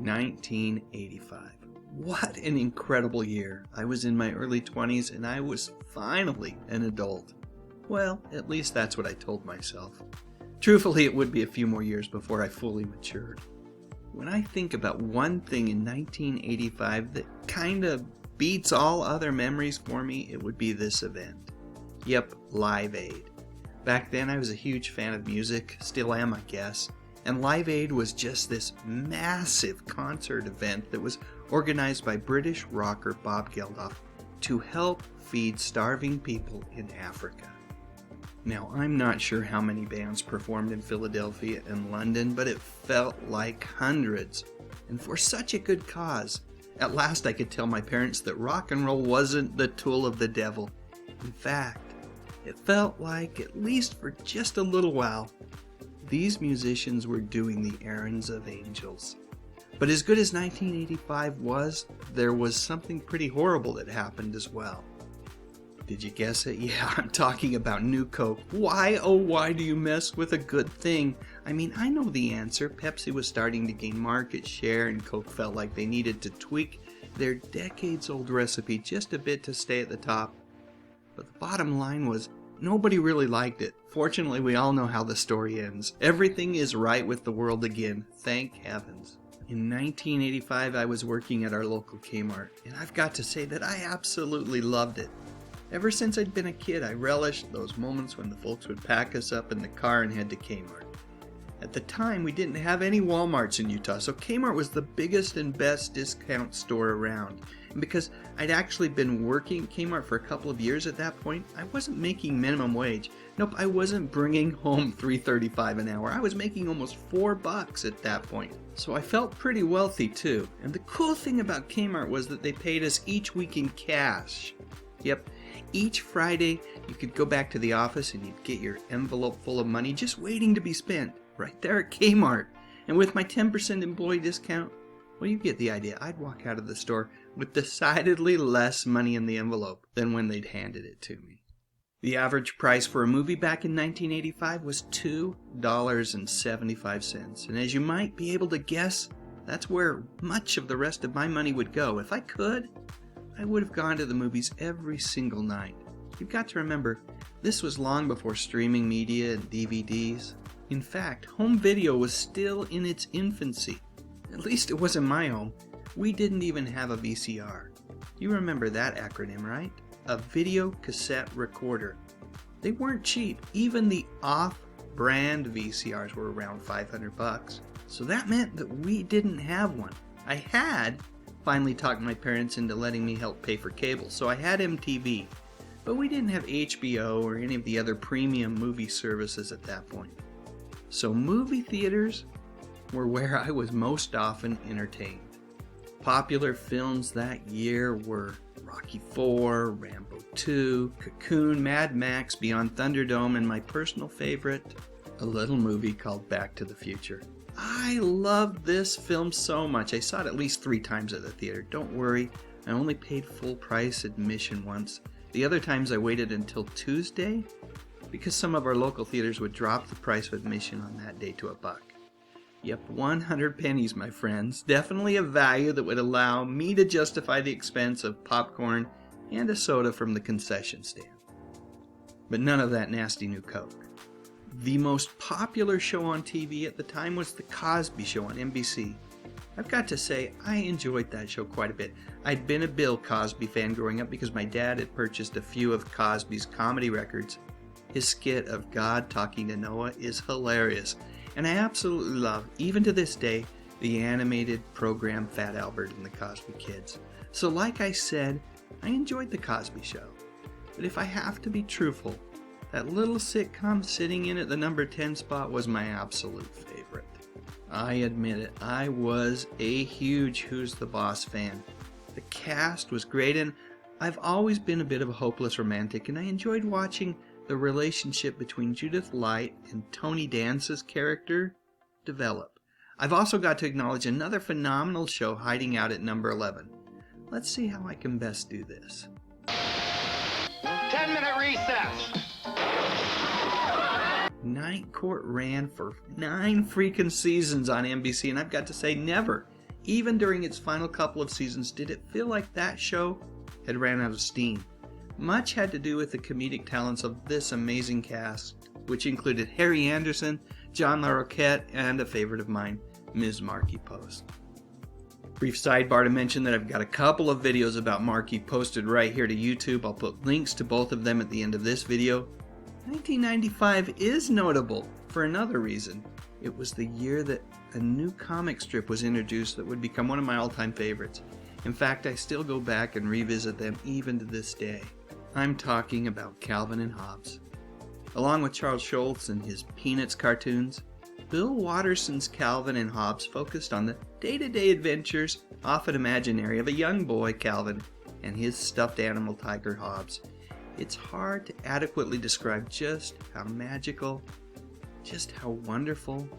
1985. What an incredible year. I was in my early 20s and I was finally an adult. Well, at least that's what I told myself. Truthfully, it would be a few more years before I fully matured. When I think about one thing in 1985 that kind of beats all other memories for me, it would be this event. Yep, Live Aid. Back then I was a huge fan of music, still am I guess, and Live Aid was just this massive concert event that was organized by British rocker Bob Geldof to help feed starving people in Africa. Now, I'm not sure how many bands performed in Philadelphia and London, but it felt like hundreds, and for such a good cause. At last I could tell my parents that rock and roll wasn't the tool of the devil. In fact, it felt like, at least for just a little while, these musicians were doing the errands of angels. But as good as 1985 was, there was something pretty horrible that happened as well. Did you guess it? Yeah, I'm talking about New Coke. Why, oh why do you mess with a good thing? I mean, I know the answer. Pepsi was starting to gain market share and Coke felt like they needed to tweak their decades-old recipe just a bit to stay at the top. But the bottom line was, nobody really liked it. Fortunately, we all know how the story ends. Everything is right with the world again. Thank heavens. In 1985, I was working at our local Kmart, and I've got to say that I absolutely loved it. Ever since I'd been a kid, I relished those moments when the folks would pack us up in the car and head to Kmart. At the time, we didn't have any Walmarts in Utah, so Kmart was the biggest and best discount store around. And because I'd actually been working at Kmart for a couple of years at that point, I wasn't making minimum wage. Nope, I wasn't bringing home $3.35 an hour. I was making almost $4 at that point. So I felt pretty wealthy too. And the cool thing about Kmart was that they paid us each week in cash. Yep, each Friday you could go back to the office and you'd get your envelope full of money just waiting to be spent. Right there at Kmart. And with my 10% employee discount, well, you get the idea. I'd walk out of the store with decidedly less money in the envelope than when they'd handed it to me. The average price for a movie back in 1985 was $2.75. And as you might be able to guess, that's where much of the rest of my money would go. If I could, I would have gone to the movies every single night. You've got to remember, this was long before streaming media and DVDs. In fact, home video was still in its infancy. At least it was in my home. We didn't even have a VCR. You remember that acronym, right? A video cassette recorder. They weren't cheap. Even the off-brand VCRs were around $500. So that meant that we didn't have one. I had finally talked my parents into letting me help pay for cable, so I had MTV. But we didn't have HBO or any of the other premium movie services at that point. So movie theaters were where I was most often entertained. Popular films that year were Rocky IV, Rambo 2, Cocoon, Mad Max, Beyond Thunderdome, and my personal favorite, a little movie called Back to the Future. I loved this film so much. I saw it at least 3 times at the theater. Don't worry, I only paid full price admission once. The other times I waited until Tuesday, because some of our local theaters would drop the price of admission on that day to $1. Yep, 100 pennies, my friends. Definitely a value that would allow me to justify the expense of popcorn and a soda from the concession stand. But none of that nasty new Coke. The most popular show on TV at the time was The Cosby Show on NBC. I've got to say, I enjoyed that show quite a bit. I'd been a Bill Cosby fan growing up because my dad had purchased a few of Cosby's comedy records. His skit of God talking to Noah is hilarious, and I absolutely love, even to this day, the animated program Fat Albert and the Cosby Kids. So like I said, I enjoyed The Cosby Show. But if I have to be truthful, that little sitcom sitting in at the number 10 spot was my absolute favorite. I admit it, I was a huge Who's the Boss fan. The cast was great, and I've always been a bit of a hopeless romantic, and I enjoyed watching the relationship between Judith Light and Tony Danza's character develop. I've also got to acknowledge another phenomenal show hiding out at number 11. Let's see how I can best do this. 10-minute recess. Night Court ran for 9 freaking seasons on NBC, and I've got to say, never, Even during its final couple of seasons, did it feel like that show had ran out of steam. Much had to do with the comedic talents of this amazing cast, which included Harry Anderson, John LaRoquette, and a favorite of mine, Ms. Markie Post. Brief sidebar to mention that I've got a couple of videos about Markie posted right here to YouTube. I'll put links to both of them at the end of this video. 1995 is notable for another reason. It was the year that a new comic strip was introduced that would become one of my all-time favorites. In fact, I still go back and revisit them even to this day. I'm talking about Calvin and Hobbes. Along with Charles Schulz and his Peanuts cartoons, Bill Watterson's Calvin and Hobbes focused on the day-to-day adventures, often imaginary, of a young boy, Calvin, and his stuffed animal tiger, Hobbes. It's hard to adequately describe just how magical, just how wonderful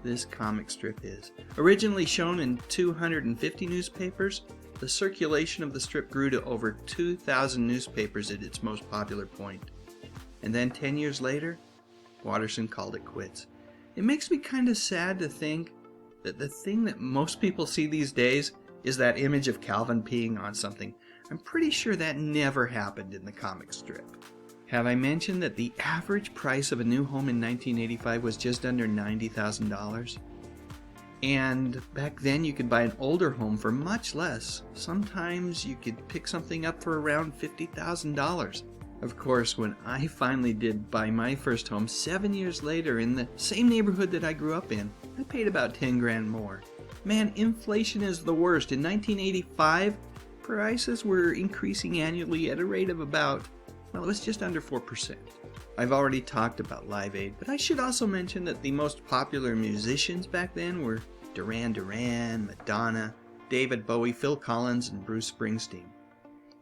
this comic strip is. Originally shown in 250 newspapers, the circulation of the strip grew to over 2,000 newspapers at its most popular point. And then 10 years later, Watterson called it quits. It makes me kind of sad to think that the thing that most people see these days is that image of Calvin peeing on something. I'm pretty sure that never happened in the comic strip. Have I mentioned that the average price of a new home in 1985 was just under $90,000? And back then you could buy an older home for much less. Sometimes you could pick something up for around $50,000. Of course, when I finally did buy my first home 7 years later in the same neighborhood that I grew up in, I paid about 10 grand more. Man, inflation is the worst. In 1985, prices were increasing annually at a rate of about, well, it was just under 4%. I've already talked about Live Aid, but I should also mention that the most popular musicians back then were Duran Duran, Madonna, David Bowie, Phil Collins, and Bruce Springsteen.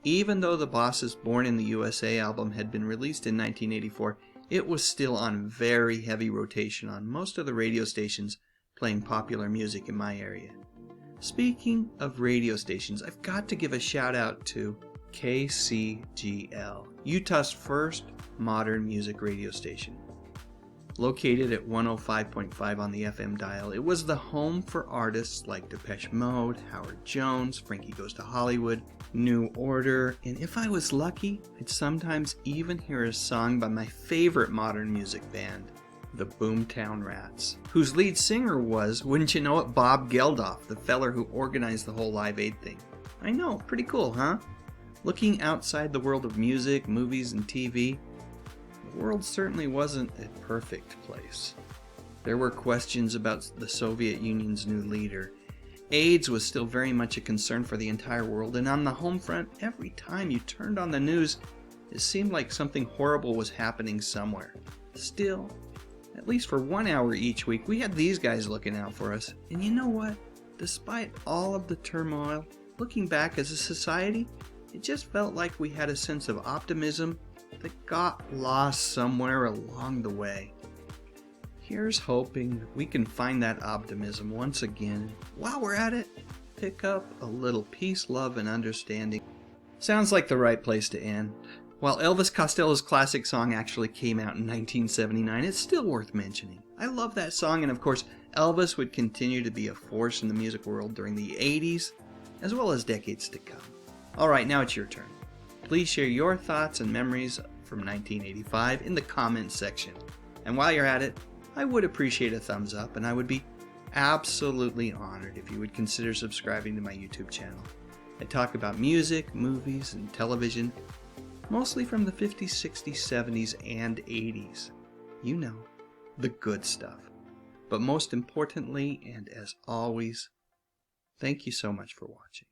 Even though the Boss's Born in the USA album had been released in 1984, it was still on very heavy rotation on most of the radio stations playing popular music in my area. Speaking of radio stations, I've got to give a shout out to KCGL, Utah's first modern music radio station. Located at 105.5 on the FM dial, it was the home for artists like Depeche Mode, Howard Jones, Frankie Goes to Hollywood, New Order, and if I was lucky, I'd sometimes even hear a song by my favorite modern music band, the Boomtown Rats, whose lead singer was, wouldn't you know it, Bob Geldof, the feller who organized the whole Live Aid thing. I know, pretty cool, huh? Looking outside the world of music, movies, and TV, the world certainly wasn't a perfect place. There were questions about the Soviet Union's new leader. AIDS was still very much a concern for the entire world, and on the home front, every time you turned on the news, it seemed like something horrible was happening somewhere. Still, at least for 1 hour each week, we had these guys looking out for us. And you know what? Despite all of the turmoil, looking back as a society, it just felt like we had a sense of optimism that got lost somewhere along the way. Here's hoping that we can find that optimism once again. While we're at it, pick up a little peace, love, and understanding. Sounds like the right place to end. While Elvis Costello's classic song actually came out in 1979, it's still worth mentioning. I love that song, and of course, Elvis would continue to be a force in the music world during the 80s, as well as decades to come. Alright, now it's your turn. Please share your thoughts and memories from 1985 in the comments section. And while you're at it, I would appreciate a thumbs up, and I would be absolutely honored if you would consider subscribing to my YouTube channel. I talk about music, movies, and television, mostly from the 50s, 60s, 70s, and 80s. You know, the good stuff. But most importantly, and as always, thank you so much for watching.